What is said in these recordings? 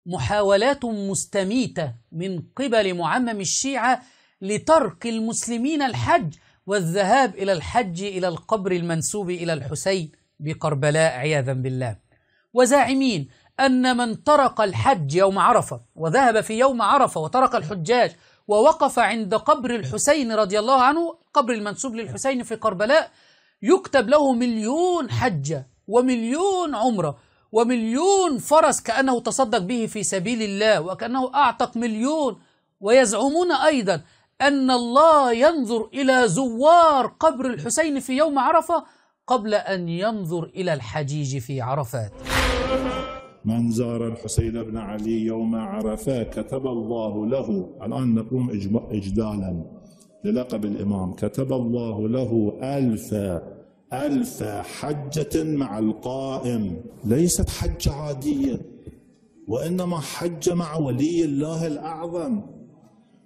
محاولات مستميتة من قبل معمم الشيعة لترك المسلمين الحج والذهاب إلى الحج إلى القبر المنسوب إلى الحسين بكربلاء عياذا بالله، وزاعمين أن من ترك الحج يوم عرفة وذهب في يوم عرفة وترك الحجاج ووقف عند قبر الحسين رضي الله عنه، قبر المنسوب للحسين في كربلاء، يكتب له 1,000,000 حجة و1,000,000 عمرة و1,000,000 فرس كأنه تصدق به في سبيل الله وكأنه أعتق 1,000,000. ويزعمون أيضا أن الله ينظر إلى زوار قبر الحسين في يوم عرفة قبل أن ينظر إلى الحجيج في عرفات. من زار الحسين بن علي يوم عرفة كتب الله له، الآن نقوم إجدالا للقب الإمام، كتب الله له 1000 حجة مع القائم، ليست حجة عادية وإنما حجة مع ولي الله الأعظم،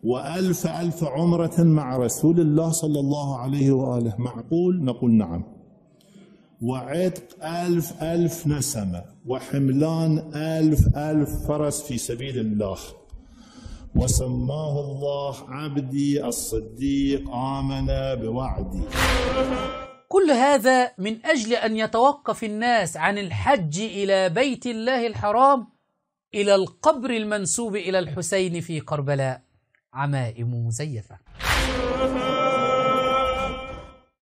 و1000 عمرة مع رسول الله صلى الله عليه وآله. معقول؟ نقول نعم. وعتق 1000 نسمة وحملان 1000 فرس في سبيل الله، وسماه الله عبدي الصديق آمن بوعدي. كل هذا من أجل أن يتوقف الناس عن الحج إلى بيت الله الحرام إلى القبر المنسوب إلى الحسين في كربلاء. عمائم مزيفة.